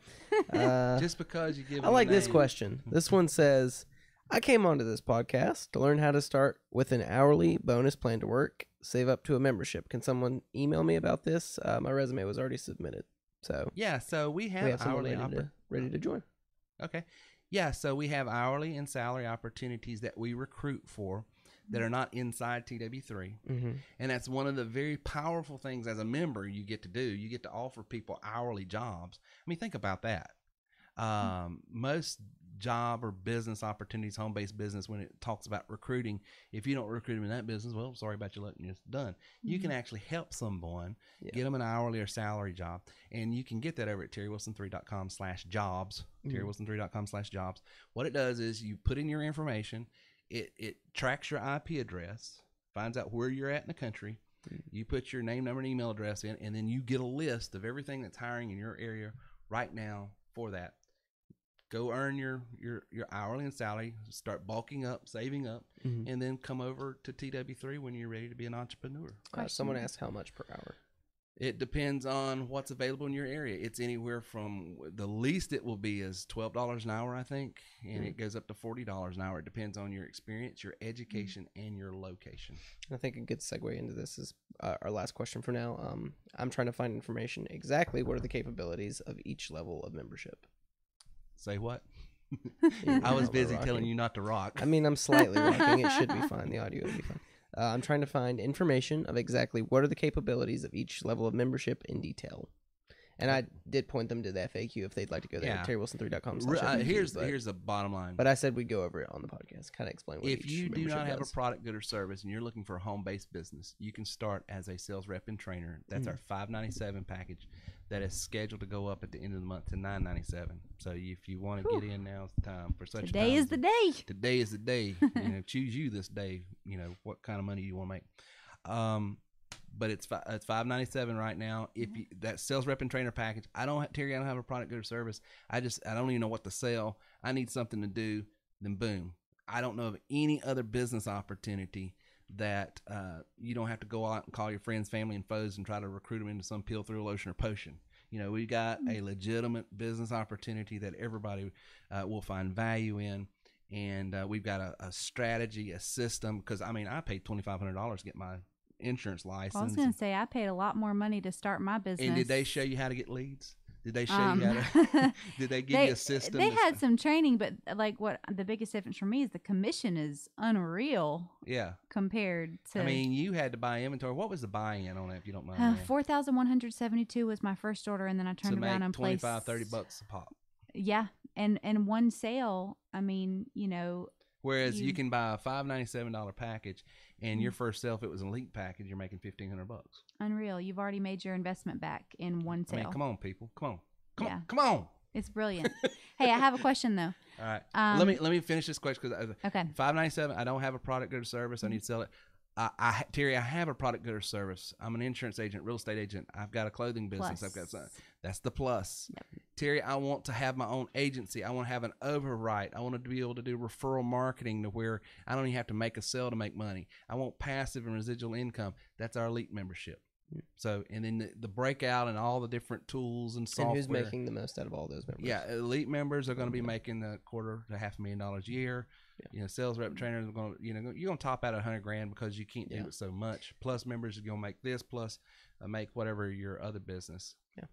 Just because you give. I like this question. This one says, I came onto this podcast to learn how to start with an hourly bonus plan to work, save up to a membership. Can someone email me about this? My resume was already submitted. So yeah, so we have hourly ready to join. Okay. Yeah, so we have hourly and salary opportunities that we recruit for that are not inside TW3. And that's one of the very powerful things as a member you get to do. You get to offer people hourly jobs. I mean, think about that. Most job or business opportunities, home-based business, when it talks about recruiting, if you don't recruit them in that business, well, sorry about your luck, and it's done. You can actually help someone, get them an hourly or salary job, and you can get that over at terrywilson3.com/jobs, terrywilson3.com/jobs. What it does is you put in your information, it tracks your IP address, finds out where you're at in the country, you put your name, number, and email address in, and then you get a list of everything that's hiring in your area right now for that. Go earn your hourly and salary, start bulking up, saving up, and then come over to TW3 when you're ready to be an entrepreneur. Someone asked how much per hour. It depends on what's available in your area. It's anywhere from the least it will be is $12 an hour, I think, and it goes up to $40 an hour. It depends on your experience, your education, and your location. I think a good segue into this is our last question for now. I'm trying to find information exactly what are the capabilities of each level of membership. Say what? I was busy telling you not to rock. I mean, I'm slightly rocking. It should be fine. The audio will be fine. I'm trying to find information of exactly what are the capabilities of each level of membership in detail. And I did point them to the FAQ if they'd like to go there. terrywilson3.com/FAQ. Here's the bottom line. But I said we'd go over it on the podcast, kind of explain what if you do not have does. a product, good, or service, and you're looking for a home-based business, you can start as a sales rep and trainer. That's our $597 package that is scheduled to go up at the end of the month to $997. So if you want to get in, now's the time. For such Today is the day. Today is the day. Choose you this day. What kind of money you want to make. But it's $597 right now. If you, that sales rep and trainer package, Terry, I don't have a product, good, or service. I don't even know what to sell. I need something to do. Then boom, I don't know of any other business opportunity that you don't have to go out and call your friends, family, and foes and try to recruit them into some pill through lotion or potion. We've got a legitimate business opportunity that everybody will find value in. And we've got a strategy, a system. Because, I paid $2,500 to get my insurance license. I was going to say, I paid a lot more money to start my business. And did they show you how to get leads? Did they show you how to? Did they give you a system? They had some training, but what the biggest difference for me is the commission is unreal. Yeah. Compared to. You had to buy inventory. What was the buy-in on that, if you don't mind? $4,172 was my first order, and then I turned around and placed $25-$30 a pop. Yeah, and one sale. Whereas you can buy a $597 package, and your first sale, if it was an elite package, you're making $1,500. Unreal. You've already made your investment back in one sale. Come on, people. Come on. It's brilliant. Hey, I have a question though. All right. Let me finish this question okay. $597. I don't have a product, good, or service. I need to sell it. Terry, I have a product, good, or service. I'm an insurance agent, real estate agent. I've got a clothing business. Plus. I've got something. That's the plus. Yep. Terry, I want to have my own agency. I want to have an overwrite. I want to be able to do referral marketing to where I don't even have to make a sale to make money. I want passive and residual income. That's our elite membership. So, and then the breakout and all the different tools and software. And who's making the most out of all those members? Yeah, elite members are going to be making $250,000 to $500,000 a year. Yeah. Sales rep trainers are going to, you're going to top out at $100,000 because you can't do it so much. Plus members are going to make this, plus make whatever your other business. Yeah.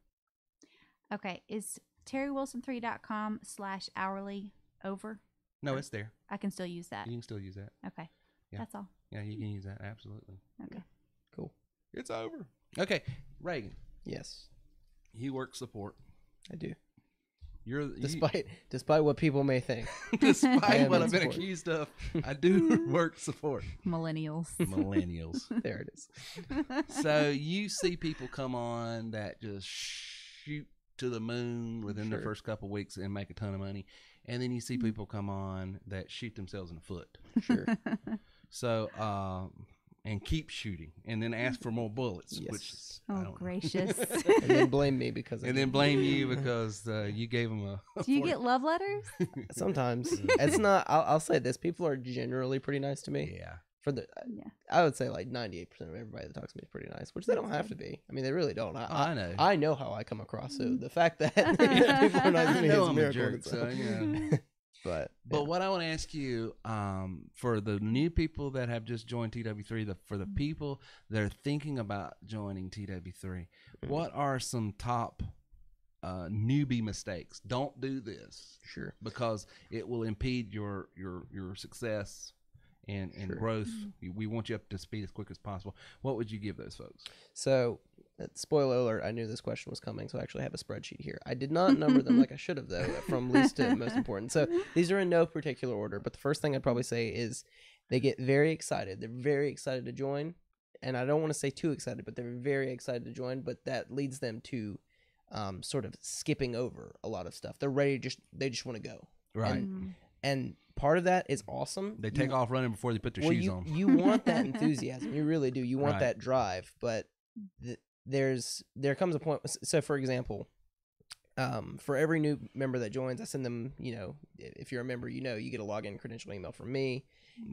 Okay. Is terrywilson3.com/hourly over? No, it's there. I can still use that. You can still use that. Okay. Yeah. That's all. Yeah, you can use that. Absolutely. Okay. Cool. It's over. Okay, Reagan. Yes, You work support. I do. You're Despite what people may think. despite what I've been accused of, I do work support. Millennials. There it is. So you see people come on that just shoot to the moon within the first couple of weeks and make a ton of money, and then you see people come on that shoot themselves in the foot. Sure. So and keep shooting, and then ask for more bullets. Yes. Which is, Gracious. And then blame me because. And then blame you because you gave them a. Do you get love letters? Sometimes it's not. I'll say this: people are generally pretty nice to me. Yeah. I would say like 98% of everybody that talks to me is pretty nice, which they don't have to be. I mean, they really don't. I know. I know how I come across. So the fact that people are nice to me is a miracle. So, yeah. But what I want to ask you, for the new people that have just joined TW3, for the people that are thinking about joining TW3, what are some top newbie mistakes? Don't do this. Sure. Because it will impede your success and growth. We want you up to speed as quick as possible. What would you give those folks? So, spoiler alert, I knew this question was coming, so I actually have a spreadsheet here. I did not number them like I should have, though, from least to most important. So these are in no particular order, but the first thing I'd probably say is they get very excited. They're very excited to join, and I don't want to say too excited, but they're very excited to join, but that leads them to sort of skipping over a lot of stuff. They're ready, they just want to go. Right. And part of that is awesome. They take off running before they put their shoes on. You want that enthusiasm. You really do. You want that drive, but there comes a point. So, for example, for every new member that joins, I send them, if you're a member, you get a login credential email from me,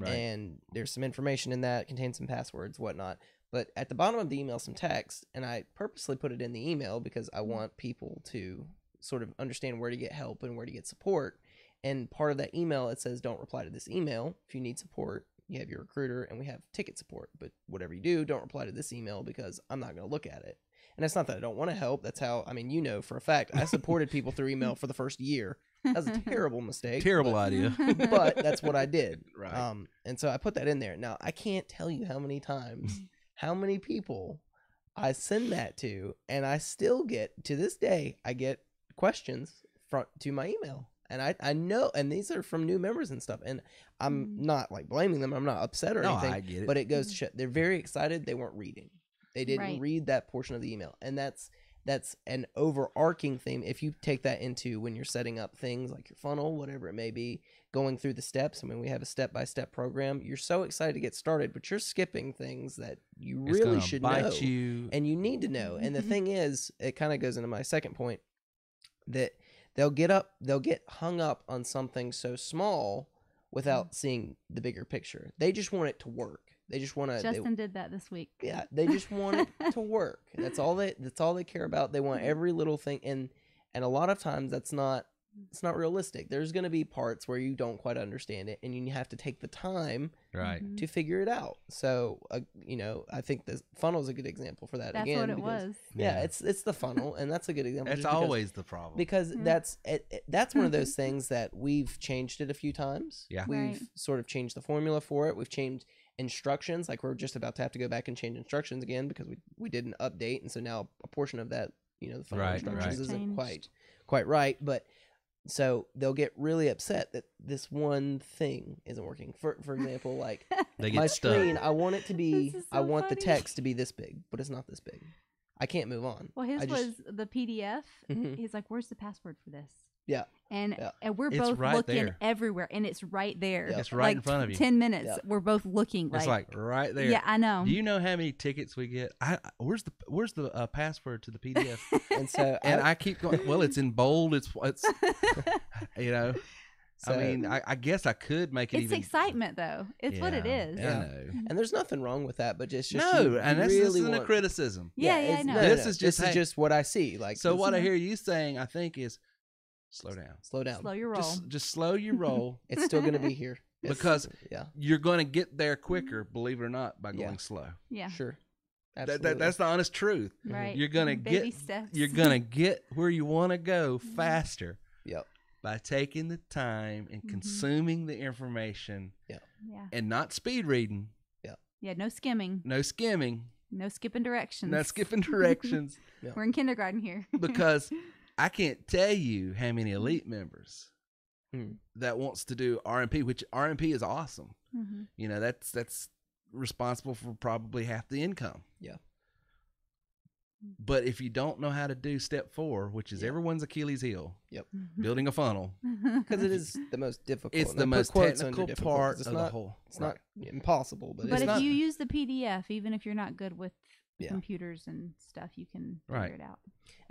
and there's some information in that, contains some passwords, whatnot. But at the bottom of the email, some text, and I purposely put it in the email because I want people to sort of understand where to get help and where to get support. And part of that email, it says, don't reply to this email. If you need support, you have your recruiter, and we have ticket support. But whatever you do, don't reply to this email because I'm not going to look at it. And it's not that I don't want to help. That's how, for a fact, I supported people through email for the first year. That was a terrible mistake. Terrible idea. But that's what I did. Right. And so I put that in there. Now, I can't tell you how many times, how many people I send that to, and I still get, to this day, I get questions to my email. And I know, and these are from new members and stuff, and I'm not like blaming them. I'm not upset or anything. I get it. But it goes to show they're very excited. They weren't reading. They didn't read that portion of the email, and that's an overarching theme. If you take that into when you're setting up things like your funnel, whatever it may be, going through the steps. We have a step-by-step program. You're so excited to get started, but you're skipping things that you really should know, and you need to know. And the thing is, it kind of goes into my second point that. They'll get hung up on something so small without seeing the bigger picture. They just want it to work. They just want to. Justin did that this week. Yeah, they just want it to work. That's all they care about. They want every little thing, and a lot of times it's not realistic. There's going to be parts where you don't quite understand it, and you have to take the time to figure it out. So, I think the funnel is a good example for that. That's what it was. Yeah, it's the funnel, and that's a good example. That's always the problem. Because that's one of those things that we've changed it a few times. Yeah. We've sort of changed the formula for it. We've changed instructions. Like we're just about to have to go back and change instructions again because we did an update, and so now a portion of that, the funnel instructions isn't quite right, but. So they'll get really upset that this one thing isn't working. For example, like my screen, I want it to be, I want the text to be this big, but it's not this big. I can't move on. Well, his was the PDF. He's like, "Where's the password for this?" Yeah. And we're both looking everywhere, and it's right there. Yeah. It's right in front of you. 10 minutes. We're both looking. It's like right there. Yeah, I know. Do you know how many tickets we get? Where's the password to the PDF? And I keep going. Well, it's in bold. It's So, I guess I could make it. It's excitement, though. It's what it is. Yeah. I know. And there's nothing wrong with that, but just this isn't a criticism. Yeah, I know. This is just what I see. Like, so what I hear you saying, I think, is slow down. Slow down. Slow your roll. Just slow your roll. It's still going to be here because you're going to get there quicker, believe it or not, by going slow. Yeah, sure. Absolutely. That's the honest truth. Right. You're gonna Baby steps. You're gonna get where you want to go faster. Yep. by taking the time and consuming the information. Yeah. And not speed reading. Yeah. Yeah. No skimming. No skimming. No skipping directions. No skipping directions. Yeah. We're in kindergarten here. Because I can't tell you how many elite members that wants to do RMP, which RMP is awesome. You know, that's responsible for probably half the income. Yeah. But if you don't know how to do step 4, which is everyone's Achilles heel, building a funnel, because it is the most difficult. It's the most technical part of the whole. It's not impossible, but if not, you use the PDF, even if you're not good with computers and stuff, you can figure it out.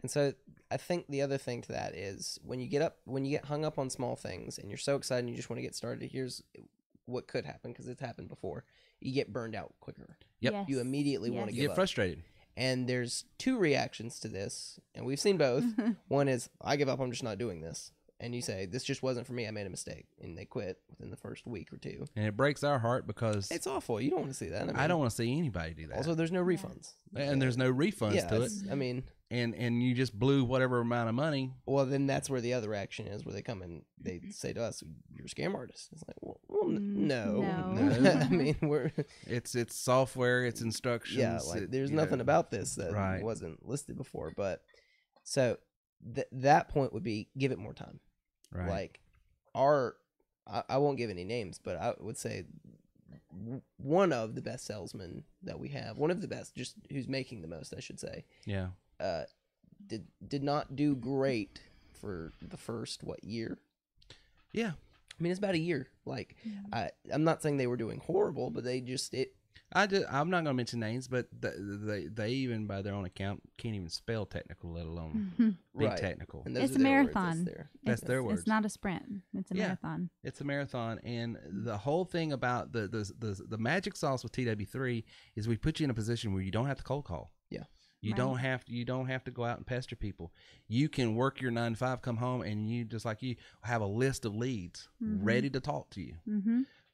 And so I think the other thing to that is when you get hung up on small things and you're so excited and you just want to get started, here's what could happen, because it's happened before. You get burned out quicker. Yep. Yes. You immediately want to get frustrated. And there's 2 reactions to this, and we've seen both. One is, I give up, I'm just not doing this. And you say, this just wasn't for me, I made a mistake. And they quit within the first week or 2. And it breaks our heart because it's awful. You don't want to see that. I don't want to see anybody do that. Also, there's no refunds. And there's no refunds to it. I mean... And you just blew whatever amount of money. Well, then that's where the other action is, where they come and they say to us, "You're a scam artist." It's like, well no. I mean, it's software, it's instructions. Yeah, like there's nothing about this that wasn't listed before. But so that point would be give it more time. Right. Like I won't give any names, but I would say one of the best salesmen that we have, one of the best, just who's making the most, I should say. Yeah. Did not do great for the first year. Yeah, I mean it's about a year. Like I'm not saying they were doing horrible, but they just I'm not going to mention names, but they even by their own account can't even spell technical, let alone be technical. And it's a marathon. That's their words. It's not a sprint. It's a marathon. It's a marathon, and the whole thing about the magic sauce with TW3 is we put you in a position where you don't have to cold call. Yeah. You don't have to go out and pester people. You can work your 9 to 5, come home, and you just like you have a list of leads ready to talk to you.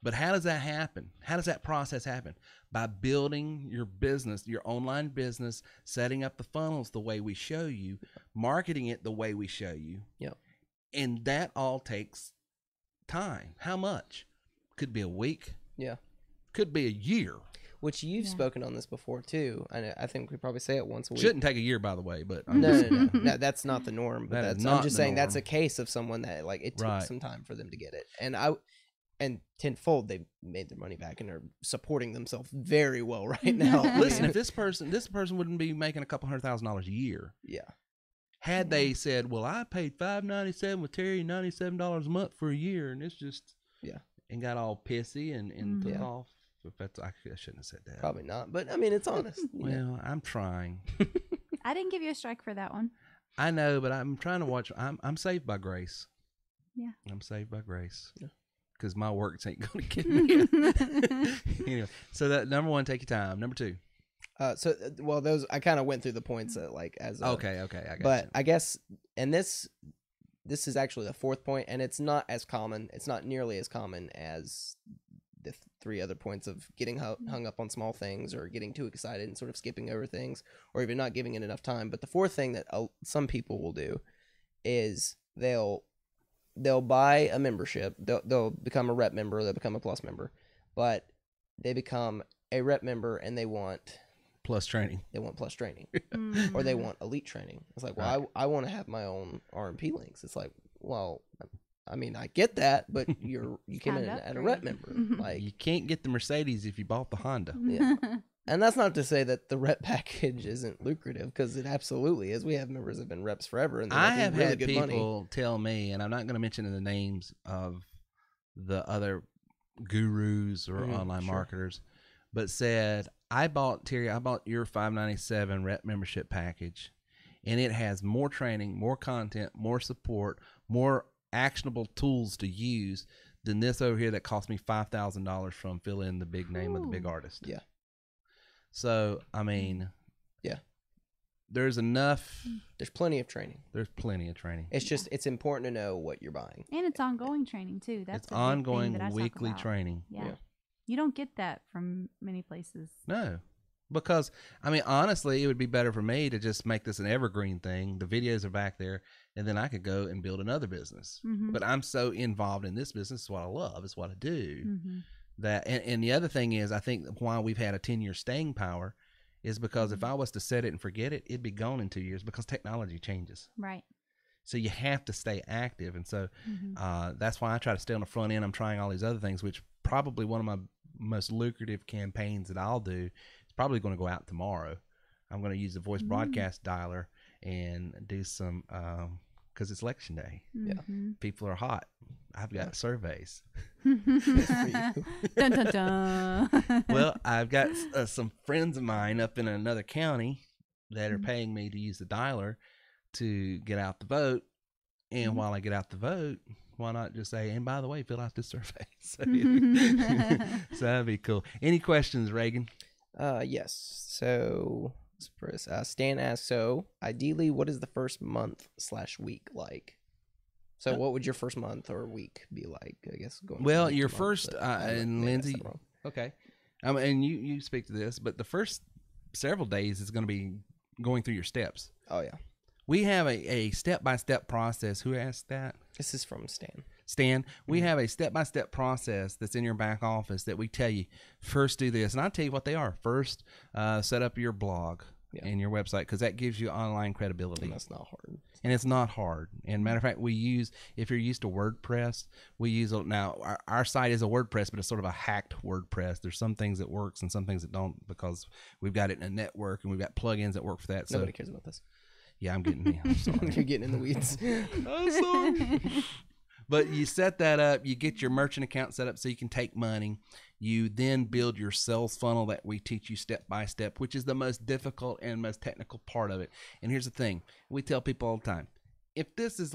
But how does that happen? How does that process happen? By building your business, your online business, setting up the funnels the way we show you, marketing it the way we show you. Yep. And that all takes time. How much? Could be a week. Yeah. Could be a year. Which you've spoken on this before too. I think we probably say it once a week. Shouldn't take a year, by the way, but no, that's not the norm. But I'm just saying norm. That's a case of someone that like it took some time for them to get it, and tenfold they made their money back and are supporting themselves very well right now. Listen, if this person wouldn't be making a couple $100,000 a year. Yeah. Had they said, well, I paid $597 with Terry, $97 a month for a year, and it's just and got all pissy and took off. If that's, I shouldn't have said that. Probably not, but I mean, it's honest. Well, I'm trying. I didn't give you a strike for that one. I know, but I'm trying to watch. I'm saved by grace. Yeah. I'm saved by grace. Yeah. Because my works ain't going to get me. Anyway, so that number 1, take your time. Number 2. Those I kind of went through the points like as okay, I got but you. I guess, and this is actually the 4th point, and it's not as common. It's not nearly as common as the 3 other points of getting hung up on small things or getting too excited and sort of skipping over things or even not giving it enough time. But the 4th thing that some people will do is they'll buy a membership. They'll become a rep member. They'll become a plus member, but they become a rep member and they want plus training. They want plus training or they want elite training. It's like, well, I want to have my own RMP links. It's like, well, I mean, I get that, but you came in at a rep member. Like you can't get the Mercedes if you bought the Honda. Yeah. And that's not to say that the rep package isn't lucrative, because it absolutely is. We have members that have been reps forever, and I have really had good people money. Tell me, and I'm not going to mention the names of the other gurus or online marketers, but said, Terry, I bought your $597 rep membership package, and it has more training, more content, more support, more actionable tools to use than this over here that cost me $5,000 from fill in the big name of the big artist. Yeah. So, I mean, there's enough. There's plenty of training. There's plenty of training. It's just, it's important to know what you're buying. And it's ongoing training too. That's it's ongoing that weekly training. Yeah. You don't get that from many places. No. Because, I mean, honestly, it would be better for me to just make this an evergreen thing. The videos are back there, and then I could go and build another business. But I'm so involved in this business. It's what I love. It's what I do. That, and the other thing is, I think why we've had a 10-year staying power is because if I was to set it and forget it, it'd be gone in 2 years because technology changes. Right. So you have to stay active. And so that's why I try to stay on the front end. I'm trying all these other things, which probably one of my most lucrative campaigns that I'll do is probably going to go out tomorrow. I'm going to use the voice broadcast dialer and do some, because it's election day. Yeah, people are hot. I've got surveys. Dun, dun, dun. Well, I've got some friends of mine up in another county that are paying me to use the dialer to get out the vote. And while I get out the vote, why not just say, and by the way, fill out this survey. So that'd be cool. Any questions, Reagan? Yes. So Stan asks, so ideally, what is the first month/week like? So what would your first month or week be like, I guess? Well, your first, and Lindsay, okay. And you speak to this, but the first several days is going to be going through your steps. Oh, yeah. We have a step-by-step process. Who asked that? This is from Stan. Stan, we have a step-by-step process that's in your back office that we tell you, first do this. And I'll tell you what they are. First, set up your blog and your website because that gives you online credibility. And that's not hard. And it's not hard. And matter of fact, if you're used to WordPress, we use, now our site is a WordPress, but it's sort of a hacked WordPress. There's some things that works and some things that don't because we've got it in a network and we've got plugins that work for that. Nobody cares about this. Yeah, I'm sorry. You're getting in the weeds. I'm sorry. But you set that up, you get your merchant account set up so you can take money. You then build your sales funnel that we teach you step by step, which is the most difficult and most technical part of it. And here's the thing. We tell people all the time, if this is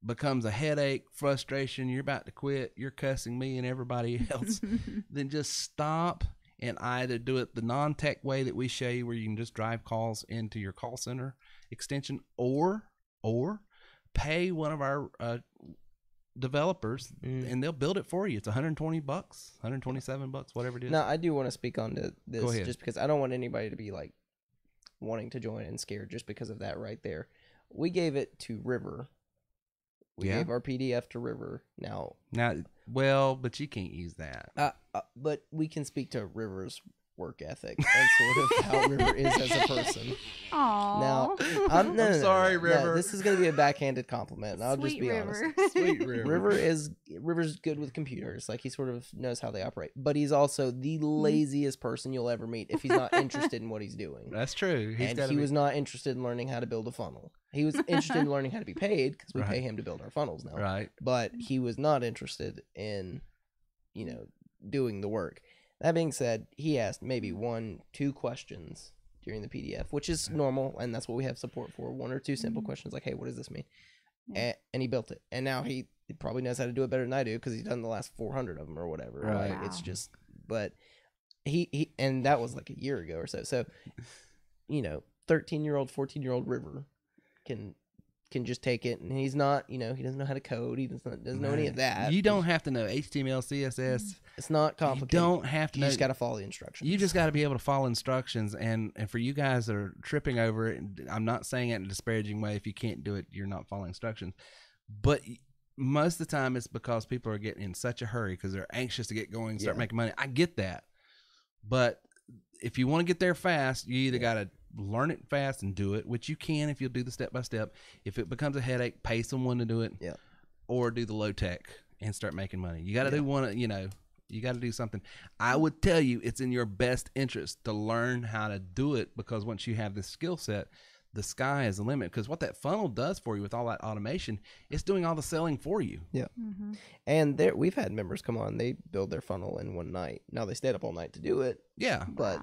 becomes a headache, frustration, you're about to quit, you're cussing me and everybody else, then just stop and either do it the non-tech way that we show you where you can just drive calls into your call center extension or pay one of our developers and they'll build it for you. It's $120, $127, whatever it is. Now, I do want to speak on to this Go ahead. just because I don't want anybody to be like wanting to join and scared just because of that right there. We gave it to River. We gave our PDF to River. Now, well, but you can't use that. But we can speak to River's work ethic and sort of how River is as a person. Aww. Now, I'm sorry, River. No, this is going to be a backhanded compliment, and I'll just be honest. Sweet River. River's good with computers. Like, he sort of knows how they operate. But he's also the laziest person you'll ever meet if he's not interested in what he's doing. That's true. He was not interested in learning how to build a funnel. He was interested in learning how to be paid because we pay him to build our funnels now. Right. But he was not interested in, doing the work. That being said, he asked maybe 1-2 questions during the PDF, which is normal, and that's what we have support for. 1 or 2 simple questions like, hey, what does this mean? And he built it. And now he probably knows how to do it better than I do because he's done the last 400 of them or whatever. Right. Like, it's just, but he and that was like a year ago or so. So, 13-year-old, 14-year-old River can just take it, and he's not, he doesn't know how to code. He doesn't know any of that. You don't have to know HTML, CSS. It's not complicated. You don't have to know. You just got to follow the instructions. You just got to be able to follow instructions. And for you guys that are tripping over it, I'm not saying it in a disparaging way. If you can't do it, you're not following instructions. But most of the time, it's because people are getting in such a hurry because they're anxious to get going and start making money. I get that. But if you want to get there fast, you either got to learn it fast and do it, which you can if you'll do the step-by-step. If it becomes a headache, pay someone to do it, or do the low-tech and start making money. You got to do one, you got to do something. I would tell you it's in your best interest to learn how to do it because once you have this skill set, the sky is the limit. Because what that funnel does for you with all that automation, it's doing all the selling for you. Yeah. And we've had members come on, they build their funnel in one night. Now, they stayed up all night to do it. Yeah. But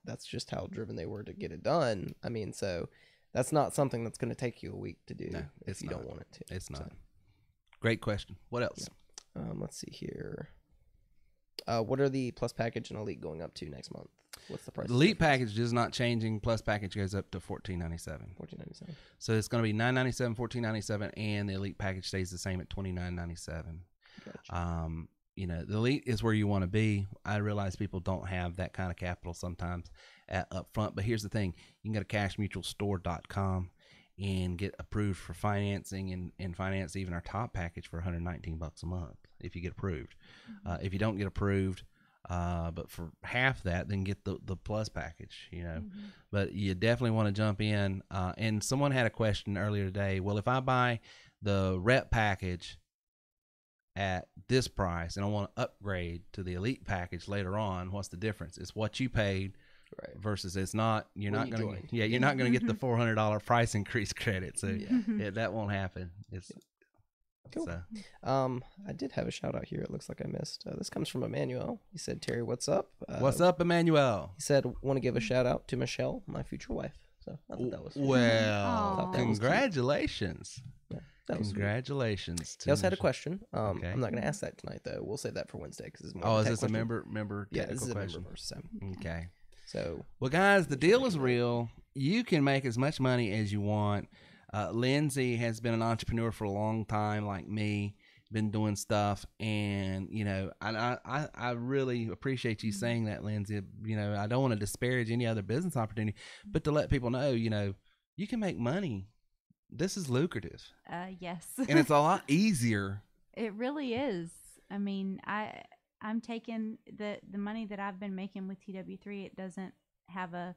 that's just how driven they were to get it done. I mean, so that's not something that's going to take you a week to do if you don't want it to. It's not. Great question. What else? Let's see here. What are the Plus package and Elite going up to next month? What's the price? The Elite package is not changing. Plus package goes up to $14.97. $14.97. So it's going to be $9.97, $14.97, and the Elite package stays the same at $29.97. Gotcha. you know, the elite is where you want to be. I realize people don't have that kind of capital sometimes up front, but here's the thing. You can go to cashmutualstore.com and get approved for financing and finance even our top package for $119 a month if you get approved. If you don't get approved, but for half that, then get the plus package, you know. But you definitely want to jump in. And someone had a question earlier today. Well, if I buy the rep package at this price and I want to upgrade to the elite package later on, what's the difference? It's what you paid. Right. Versus it's not, you're not going to, you're not going to get the $400 price increase credit. So that won't happen. It's cool. So. I did have a shout out here. It looks like I missed. This comes from Emmanuel. He said, Terry, what's up? What's up, Emmanuel? He said, want to give a shout out to Michelle, my future wife. So I thought that was congratulations. Congratulations. He also had a question. I'm not going to ask that tonight, though. We'll save that for Wednesday because it's more. Is this a member? Yeah, this is a member question. Okay. So, well, guys, the deal is real. You can make as much money as you want. Lindsay has been an entrepreneur for a long time, like me, been doing stuff. And, you know, I really appreciate you saying that, Lindsay. You know, I don't want to disparage any other business opportunity, but to let people know, you know, you can make money. This is lucrative. Yes. And it's a lot easier. It really is. I mean, I'm taking the money that I've been making with TW3. It doesn't have a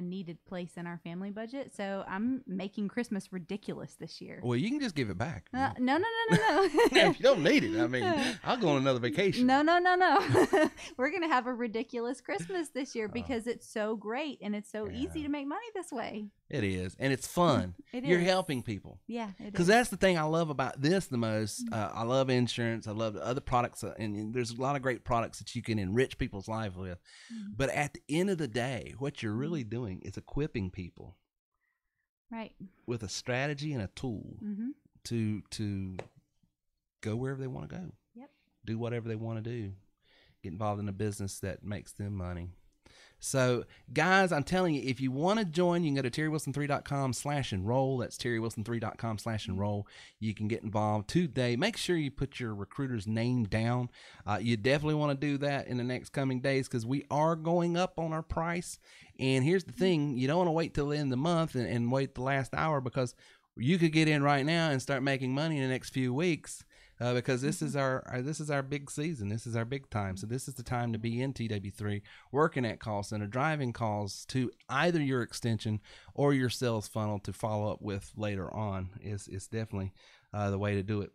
needed place in our family budget, so I'm making Christmas ridiculous this year. Well, you can just give it back. No. If you don't need it, I mean, I'll go on another vacation. No. We're gonna have a ridiculous Christmas this year because it's so great and it's so easy to make money this way. It is, and it's fun. You're helping people. Yeah, it is. Because that's the thing I love about this the most. I love insurance. I love the other products, and there's a lot of great products that you can enrich people's life with. But at the end of the day, what you're really doing is equipping people, right, with a strategy and a tool to go wherever they want to go. Yep. Do whatever they want to do. Get involved in a business that makes them money. So, guys, I'm telling you, if you want to join, you can go to terrywilson3.com/enroll. That's terrywilson3.com/enroll. You can get involved today. Make sure you put your recruiter's name down. You definitely want to do that in the next coming days because we are going up on our price. And here's the thing. You don't want to wait till the end of the month and wait the last hour because you could get in right now and start making money in the next few weeks. Because this is our big season. This is our big time. So this is the time to be in TW3, working at call center, driving calls to either your extension or your sales funnel to follow up with later on. It's definitely the way to do it.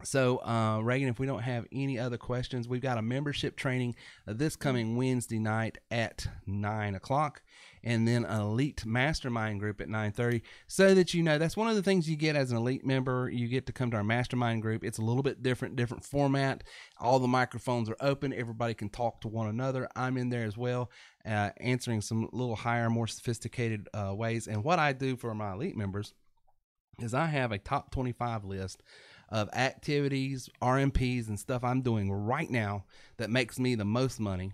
So, Reagan, if we don't have any other questions, we've got a membership training this coming Wednesday night at 9 o'clock, and then an elite mastermind group at 9:30. So that you know, that's one of the things you get as an elite member. You get to come to our mastermind group. It's a little bit different format. All the microphones are open. Everybody can talk to one another. I'm in there as well, answering some little higher, more sophisticated ways. And what I do for my elite members is I have a top 25 list of activities, RMPs, and stuff I'm doing right now that makes me the most money.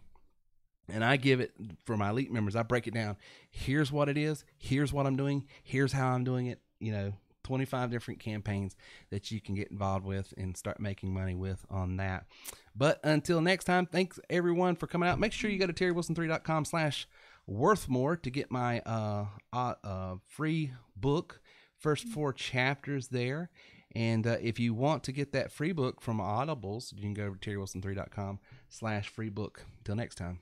And I give it for my elite members. I break it down. Here's what it is. Here's what I'm doing. Here's how I'm doing it. You know, 25 different campaigns that you can get involved with and start making money with on that. But until next time, thanks everyone for coming out. Make sure you go to terrywilson3.com/worthmore to get my free book. First 4 chapters there. And if you want to get that free book from Audibles, you can go over to terrywilson3.com/free book. Till next time.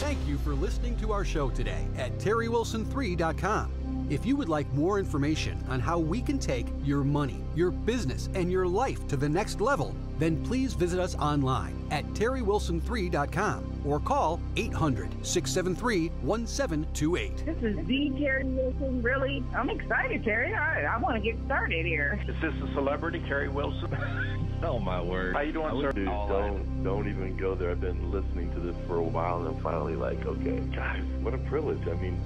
Thank you for listening to our show today at terrywilson3.com. If you would like more information on how we can take your money, your business, and your life to the next level, then please visit us online at terrywilson3.com or call 800-673-1728. This is the Terry Wilson. Really? I'm excited, Terry. I want to get started here. Is this the celebrity, Terry Wilson? Oh, my word. How you doing, sir? Dude, don't even go there. I've been listening to this for a while, and I'm finally like, okay, guys, what a privilege. I mean...